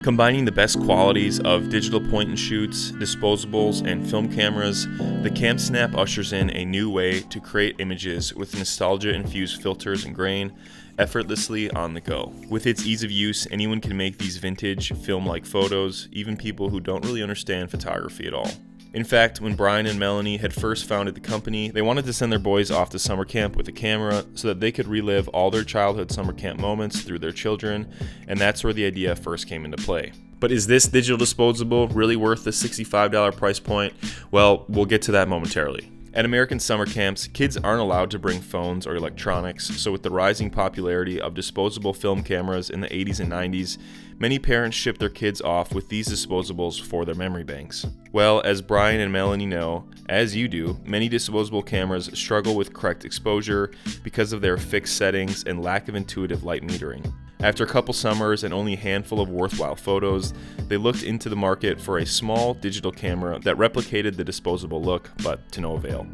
Combining the best qualities of digital point-and-shoots, disposables, and film cameras, the CampSnap ushers in a new way to create images with nostalgia-infused filters and grain, effortlessly on the go. With its ease of use, anyone can make these vintage, film-like photos, even people who don't really understand photography at all. In fact, when Brian and Melanie had first founded the company, they wanted to send their boys off to summer camp with a camera so that they could relive all their childhood summer camp moments through their children, and that's where the idea first came into play. But is this digital disposable really worth the $65 price point? Well, we'll get to that momentarily. At American summer camps, kids aren't allowed to bring phones or electronics, so with the rising popularity of disposable film cameras in the 80s and 90s, many parents ship their kids off with these disposables for their memory banks. Well, as Brian and Melanie know, as you do, many disposable cameras struggle with correct exposure because of their fixed settings and lack of intuitive light metering. After a couple summers and only a handful of worthwhile photos, they looked into the market for a small digital camera that replicated the disposable look, but to no avail.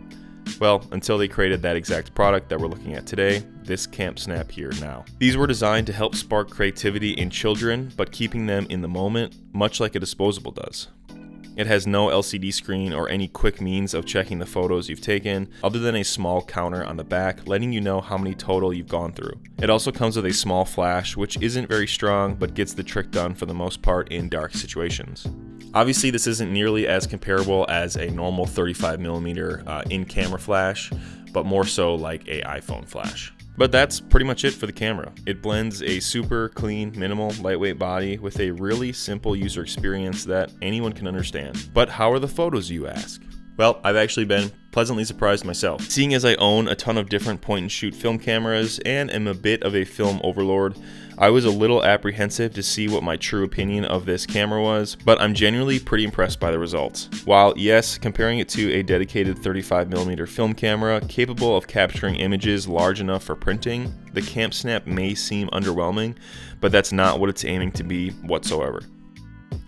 Well, until they created that exact product that we're looking at today, this CampSnap Here Now. These were designed to help spark creativity in children, but keeping them in the moment, much like a disposable does. It has no LCD screen or any quick means of checking the photos you've taken, other than a small counter on the back letting you know how many total you've gone through. It also comes with a small flash, which isn't very strong but gets the trick done for the most part in dark situations. Obviously, this isn't nearly as comparable as a normal 35mm in-camera flash, but more so like an iPhone flash. But that's pretty much it for the camera. It blends a super clean, minimal, lightweight body with a really simple user experience that anyone can understand. But how are the photos, you ask? Well, I've actually been pleasantly surprised myself. Seeing as I own a ton of different point-and-shoot film cameras and am a bit of a film overlord, I was a little apprehensive to see what my true opinion of this camera was, but I'm genuinely pretty impressed by the results. While yes, comparing it to a dedicated 35mm film camera capable of capturing images large enough for printing, the CampSnap may seem underwhelming, but that's not what it's aiming to be whatsoever.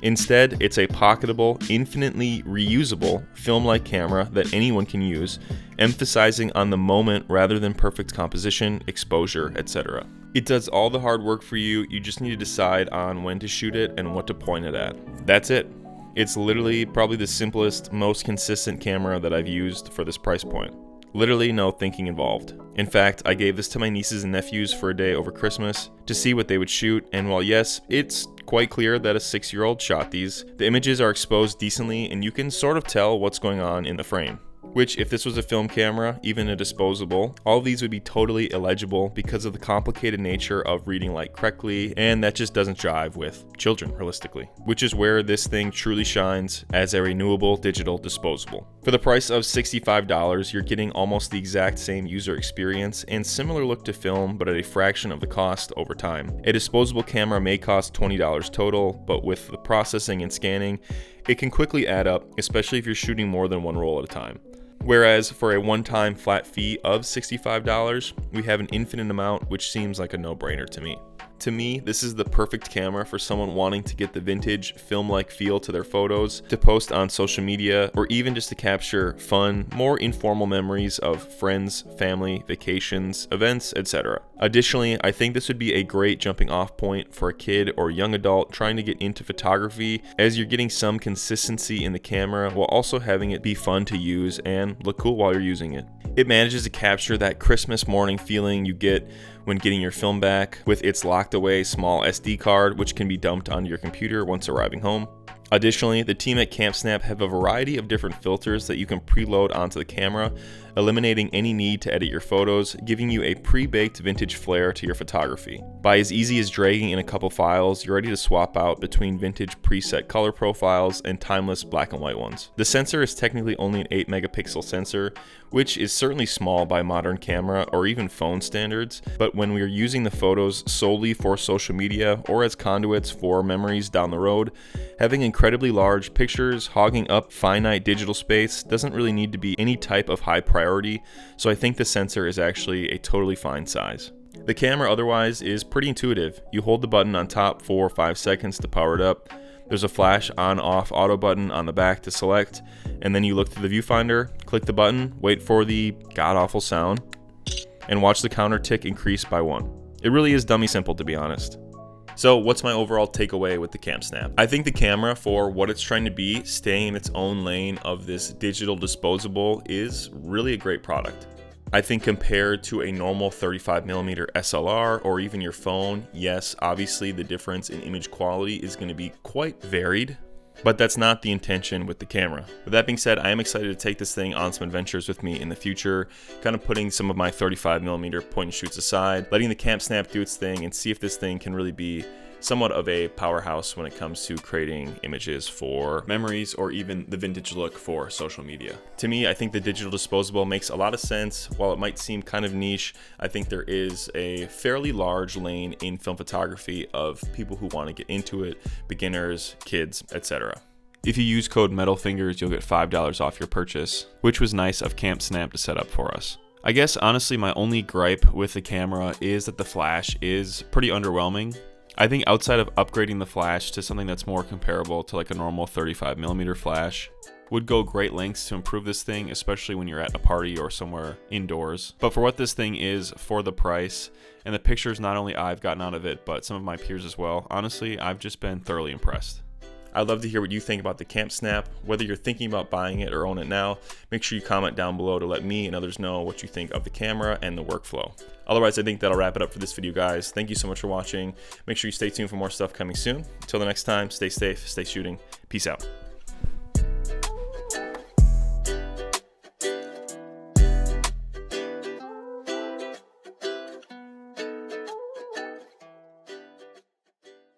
Instead, it's a pocketable, infinitely reusable film-like camera that anyone can use, emphasizing on the moment rather than perfect composition, exposure, etc. It does all the hard work for you, you just need to decide on when to shoot it and what to point it at. That's it. It's literally probably the simplest, most consistent camera that I've used for this price point. Literally no thinking involved. In fact, I gave this to my nieces and nephews for a day over Christmas to see what they would shoot, and while yes, it's quite clear that a 6-year-old shot these, the images are exposed decently and you can sort of tell what's going on in the frame. Which, if this was a film camera, even a disposable, all of these would be totally illegible because of the complicated nature of reading light correctly, and that just doesn't jive with children, realistically. Which is where this thing truly shines as a renewable digital disposable. For the price of $65, you're getting almost the exact same user experience and similar look to film, but at a fraction of the cost over time. A disposable camera may cost $20 total, but with the processing and scanning, it can quickly add up, especially if you're shooting more than one roll at a time. Whereas for a one-time flat fee of $65, we have an infinite amount, which seems like a no-brainer to me. To me, this is the perfect camera for someone wanting to get the vintage, film-like feel to their photos, to post on social media, or even just to capture fun, more informal memories of friends, family, vacations, events, etc. Additionally, I think this would be a great jumping off point for a kid or young adult trying to get into photography, as you're getting some consistency in the camera while also having it be fun to use and look cool while you're using it. It manages to capture that Christmas morning feeling you get when getting your film back with its locked away small SD card, which can be dumped onto your computer once arriving home. Additionally, the team at CampSnap have a variety of different filters that you can preload onto the camera, eliminating any need to edit your photos, giving you a pre-baked vintage flair to your photography. By as easy as dragging in a couple files, you're ready to swap out between vintage preset color profiles and timeless black and white ones. The sensor is technically only an 8-megapixel sensor, which is certainly small by modern camera or even phone standards, but when we are using the photos solely for social media or as conduits for memories down the road, having incredibly large pictures hogging up finite digital space doesn't really need to be any type of high priority, so I think the sensor is actually a totally fine size. The camera otherwise is pretty intuitive. You hold the button on top for 5 seconds to power it up. There's a flash on-off auto button on the back to select, and then you look through the viewfinder, click the button, wait for the god-awful sound, and watch the counter tick increase by 1. It really is dummy simple, to be honest. So what's my overall takeaway with the CampSnap? I think the camera, for what it's trying to be, staying in its own lane of this digital disposable, is really a great product. I think compared to a normal 35mm SLR or even your phone, yes, obviously the difference in image quality is going to be quite varied, but that's not the intention with the camera. With that being said, I am excited to take this thing on some adventures with me in the future, kind of putting some of my 35mm point and shoots aside, letting the CampSnap do its thing and see if this thing can really be somewhat of a powerhouse when it comes to creating images for memories or even the vintage look for social media. To me, I think the digital disposable makes a lot of sense. While it might seem kind of niche, I think there is a fairly large lane in film photography of people who want to get into it, beginners, kids, etc. If you use code METALFINGERS, you'll get $5 off your purchase, which was nice of CampSnap to set up for us. I guess honestly my only gripe with the camera is that the flash is pretty underwhelming. I think outside of upgrading the flash to something that's more comparable to like a normal 35mm flash would go great lengths to improve this thing, especially when you're at a party or somewhere indoors. But for what this thing is, for the price, and the pictures not only I've gotten out of it, but some of my peers as well, honestly, I've just been thoroughly impressed. I'd love to hear what you think about the CampSnap. Whether you're thinking about buying it or own it now, make sure you comment down below to let me and others know what you think of the camera and the workflow. Otherwise, I think that'll wrap it up for this video, guys. Thank you so much for watching. Make sure you stay tuned for more stuff coming soon. Until the next time, stay safe, stay shooting. Peace out.